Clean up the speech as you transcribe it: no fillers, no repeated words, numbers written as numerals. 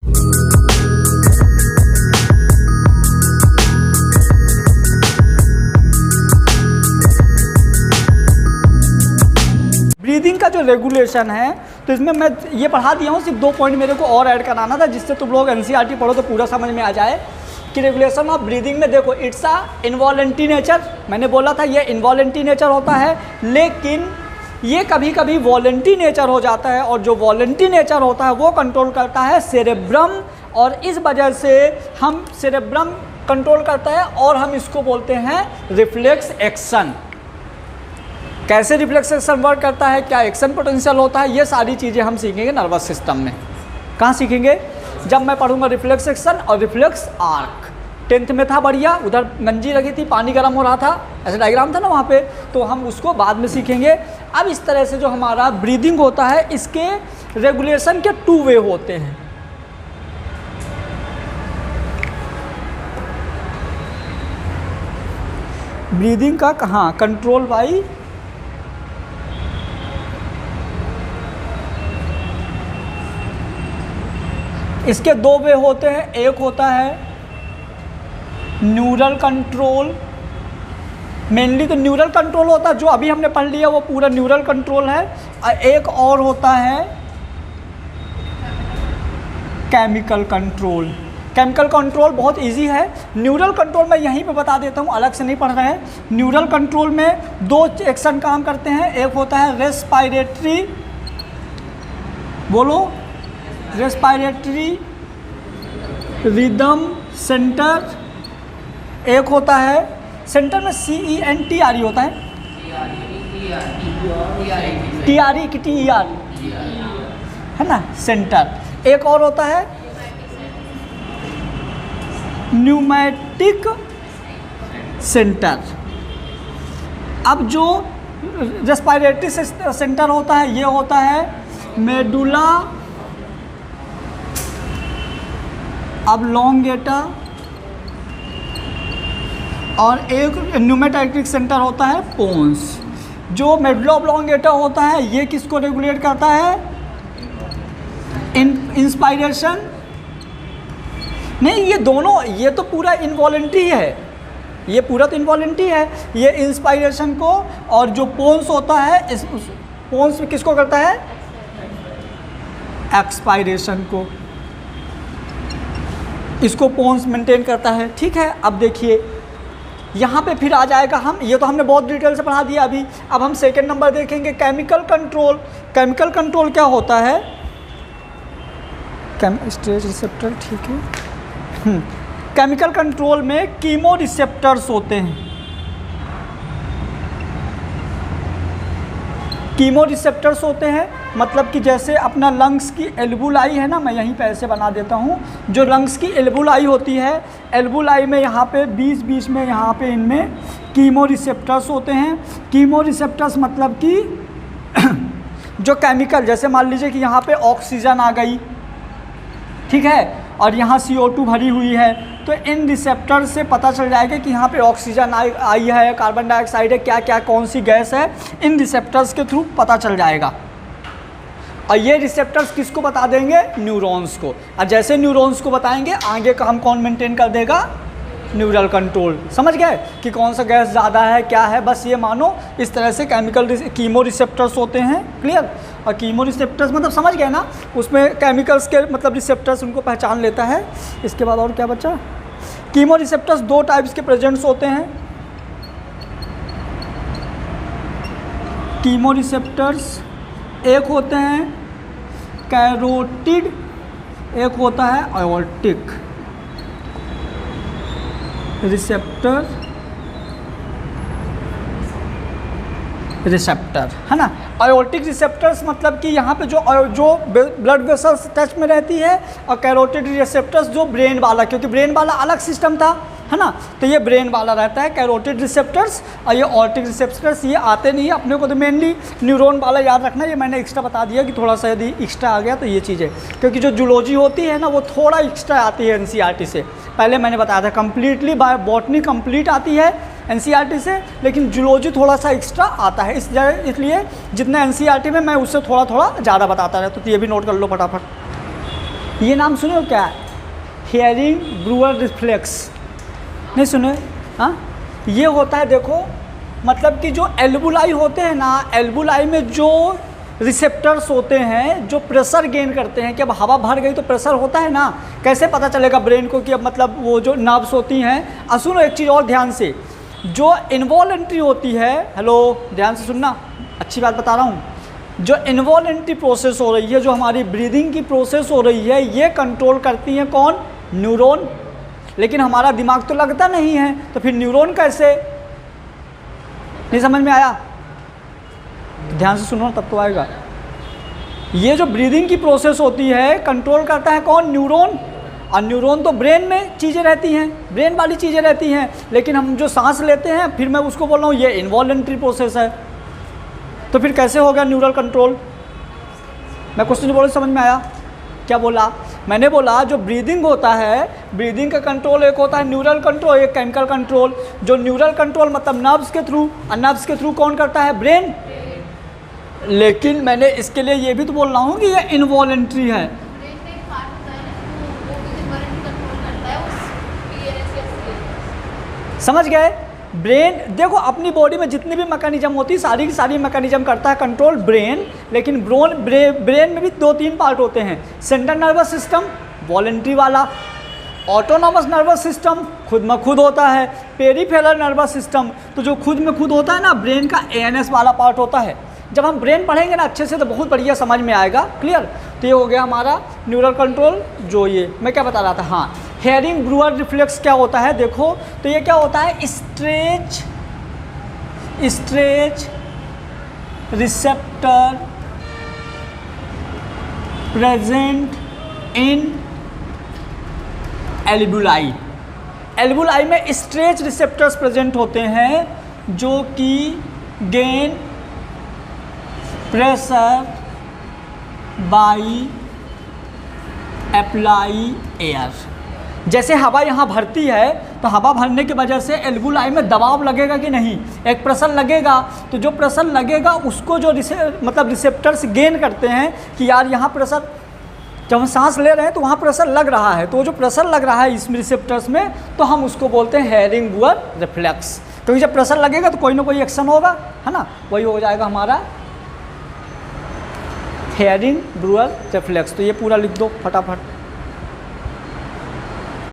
Breathing का जो regulation है तो इसमें मैं ये पढ़ा दिया हूँ, सिर्फ 2 पॉइंट मेरे को और ऐड कराना था जिससे तुम लोग एनसीईआरटी पढ़ो तो पूरा समझ में आ जाए कि रेगुलेशन ऑफ ब्रीदिंग में देखो इट्स अ इनवॉलेंटरी नेचर। मैंने बोला था ये इनवॉलेंटरी नेचर होता है, लेकिन ये कभी कभी वॉलेंटरी नेचर हो जाता है, और जो वॉलेंटरी नेचर होता है वो कंट्रोल करता है सेरेब्रम, और इस वजह से हम सेरेब्रम कंट्रोल करता है और हम इसको बोलते हैं रिफ्लेक्स एक्शन। कैसे रिफ्लेक्स एक्शन वर्क करता है, क्या एक्शन पोटेंशियल होता है, ये सारी चीज़ें हम सीखेंगे नर्वस सिस्टम में। कहाँ सीखेंगे? जब मैं पढ़ूंगा रिफ्लेक्स एक्शन और रिफ्लेक्स आर्क। 10th में था बढ़िया, उधर गंजी लगी थी, पानी गर्म हो रहा था, ऐसा डायग्राम था ना वहाँ पे, तो हम उसको बाद में सीखेंगे। अब इस तरह से जो हमारा ब्रीदिंग होता है इसके रेगुलेशन के 2 वे होते हैं। ब्रीदिंग का कहाँ कंट्रोल बाई इसके 2 वे होते हैं। एक होता है न्यूरल कंट्रोल, मेनली तो न्यूरल कंट्रोल होता है, जो अभी हमने पढ़ लिया वो पूरा न्यूरल कंट्रोल है। एक और होता है केमिकल कंट्रोल। केमिकल कंट्रोल बहुत इजी है। न्यूरल कंट्रोल मैं यहीं पे बता देता हूँ, अलग से नहीं पढ़ रहे हैं। न्यूरल कंट्रोल में 2 एक्शन काम करते हैं। एक होता है रेस्पायरेटरी, बोलो, रेस्पायरेटरी रिदम सेंटर। एक होता है सेंटर में CENTRE होता है, TRE की TER है ना, सेंटर। एक और होता है न्यूमेटिक सेंटर। अब जो रेस्पायरेटरी सेंटर होता है ये होता है मेडुला ऑब्लोंगेटा, और एक न्यूमेटिक सेंटर होता है पोन्स। जो मेडुला ऑब्लोंगेटा होता है ये किसको रेगुलेट करता है? इंस्पायरेशन नहीं, ये दोनों, ये तो पूरा इनवॉलेंटरी है, ये पूरा तो इनवॉलेंटरी है। ये इंस्पायरेशन को, और जो पोन्स होता है पोन्स किसको करता है? एक्सपायरेशन को, इसको पोन्स मेंटेन करता है। ठीक है, अब देखिए यहाँ पे फिर आ जाएगा, हम ये तो हमने बहुत डिटेल से पढ़ा दिया अभी। अब हम सेकंड नंबर देखेंगे केमिकल कंट्रोल। केमिकल कंट्रोल क्या होता है? स्टेज रिसेप्टर, ठीक है। केमिकल कंट्रोल में कीमो रिसेप्टर्स होते हैं। कीमो रिसेप्टर्स होते हैं मतलब कि जैसे अपना लंग्स की एल्वुलाई है ना, मैं यहीं पे ऐसे बना देता हूँ। जो लंग्स की एल्वुलाई होती है, एल्वुलाई में यहाँ पे बीच में यहाँ पे इनमें कीमो रिसेप्टर्स होते हैं। कीमो रिसेप्टर्स मतलब कि जो केमिकल, जैसे मान लीजिए कि यहाँ पे ऑक्सीजन आ गई, ठीक है, और यहाँ CO2 भरी हुई है, तो इन रिसेप्टर से पता चल जाएगा कि यहाँ पे ऑक्सीजन आई है, कार्बन डाइऑक्साइड है, क्या क्या कौन सी गैस है, इन रिसेप्टर्स के थ्रू पता चल जाएगा। और ये रिसेप्टर्स किसको बता देंगे? न्यूरॉन्स को। और जैसे न्यूरॉन्स को बताएंगे, आगे का हम कौन मेंटेन कर देगा? Neural control. समझ गए कि कौन सा गैस ज़्यादा है, क्या है, बस ये मानो। इस तरह से कीमो रिसेप्टर्स होते हैं, क्लियर। और कीमो रिसेप्टर्स मतलब समझ गए ना, उसमें केमिकल्स के मतलब रिसेप्टर्स उनको पहचान लेता है। इसके बाद और क्या बचा? कीमो रिसेप्टर्स 2 टाइप्स के प्रेजेंट्स होते हैं। कीमो रिसेप्टर्स एक होते हैं कैरोटिड, एक होता है आयोटिक रिसेप्टर है ना। आयोटिक रिसेप्टर्स मतलब कि यहाँ पे जो ब्लड वेसल्स टच में रहती है, और कैरोटिड रिसेप्टर्स जो ब्रेन वाला, क्योंकि ब्रेन वाला अलग सिस्टम था, है ना, तो ये ब्रेन वाला रहता है कैरोटिड रिसेप्टर्स। और ये ऑर्टिक रिसेप्टर्स ये आते नहीं है अपने को, तो मेनली न्यूरॉन वाला याद रखना। ये मैंने एक्स्ट्रा बता दिया कि थोड़ा सा यदि एक्स्ट्रा आ गया तो ये चीज़ें, क्योंकि जो जूलॉजी होती है ना वो थोड़ा एक्स्ट्रा आती है एनसीईआरटी से। पहले मैंने बताया था कंप्लीटली बॉटनी कंप्लीट आती है एनसीईआरटी से, लेकिन जूलॉजी थोड़ा सा एक्स्ट्रा आता है। इसलिए जितना एनसीईआरटी में मैं उससे थोड़ा थोड़ा ज़्यादा बताता रहता, तो ये भी नोट कर लो फटाफट। ये नाम सुने हो क्या? हेयरिंग ब्रूअर रिफ्लेक्स, नहीं सुने? हाँ, ये होता है, देखो मतलब कि जो एल्वुलाई होते हैं ना, एल्वुलाई में जो रिसेप्टर्स होते हैं जो प्रेशर गेन करते हैं कि अब हवा भर गई तो प्रेशर होता है ना, कैसे पता चलेगा ब्रेन को कि अब मतलब वो जो नर्व्स होती हैं। अब सुनो एक चीज़ और ध्यान से, जो इनवॉलेंट्री होती है, हेलो ध्यान से सुनना, अच्छी बात बता रहा हूँ, जो इनवॉलेंट्री प्रोसेस हो रही है, जो हमारी ब्रीदिंग की प्रोसेस हो रही है, ये कंट्रोल करती हैं कौन? न्यूरॉन। लेकिन हमारा दिमाग तो लगता नहीं है, तो फिर न्यूरॉन कैसे? नहीं समझ में आया? ध्यान से सुनो तब तो आएगा। ये जो ब्रीदिंग की प्रोसेस होती है कंट्रोल करता है कौन? न्यूरॉन। और न्यूरॉन तो ब्रेन में चीज़ें रहती हैं, ब्रेन वाली चीज़ें रहती हैं, लेकिन हम जो सांस लेते हैं फिर मैं उसको बोल रहा हूँ ये इनवॉलेंट्री प्रोसेस है। तो फिर कैसे होगा न्यूरल कंट्रोल? मैं क्वेश्चन जो बोला समझ में आया? क्या बोला मैंने? बोला जो ब्रीदिंग होता है, ब्रीदिंग का कंट्रोल एक होता है न्यूरल कंट्रोल, एक केमिकल कंट्रोल। जो न्यूरल कंट्रोल मतलब नर्व्स के थ्रू, और नर्व्स के थ्रू कौन करता है? ब्रेन। लेकिन मैंने इसके लिए ये भी तो बोल रहा हूँ कि ये इनवॉलेंट्री है। समझ गए? ब्रेन देखो अपनी बॉडी में जितनी भी मैकेनिज्म होती है सारी की सारी मैकेनिज्म करता है कंट्रोल ब्रेन, लेकिन ब्रेन में भी 2-3 पार्ट होते हैं। सेंट्रल नर्वस सिस्टम वॉलेंट्री वाला, ऑटोनॉमस नर्वस सिस्टम खुद में खुद होता है, पेरिफेरल नर्वस सिस्टम तो जो खुद में खुद होता है ना, ब्रेन का एएनएस वाला पार्ट होता है। जब हम ब्रेन पढ़ेंगे ना अच्छे से तो बहुत बढ़िया समझ में आएगा, क्लियर? तो ये हो गया हमारा न्यूरल कंट्रोल। जो ये मैं क्या बता रहा था, हाँ, हेयरिंग ब्रूअर रिफ्लेक्स क्या होता है देखो, तो ये क्या होता है? Stretch receptor present in alveoli. Alveoli में स्ट्रेच रिसेप्टर्स प्रेजेंट होते हैं जो कि gain pressure by apply air. जैसे हवा यहाँ भरती है तो हवा भरने की वजह से एल्वुलाई में दबाव लगेगा कि नहीं? एक प्रेशर लगेगा। तो जो प्रेशर लगेगा उसको जो रिसेप्टर्स गेन करते हैं कि यार यहाँ प्रेशर, जब हम सांस ले रहे हैं तो वहाँ प्रेशर लग रहा है, तो जो प्रेशर लग रहा है इसमें रिसेप्टर्स में, तो हम उसको बोलते हैं हेयरिंग ब्रूअर रिफ्लेक्स। क्योंकि जब प्रेशर लगेगा तो कोई ना कोई एक्शन होगा, है ना? वही हो जाएगा हमारा हेयरिंग ब्रूअर रिफ्लेक्स। तो ये पूरा लिख दो फटाफट।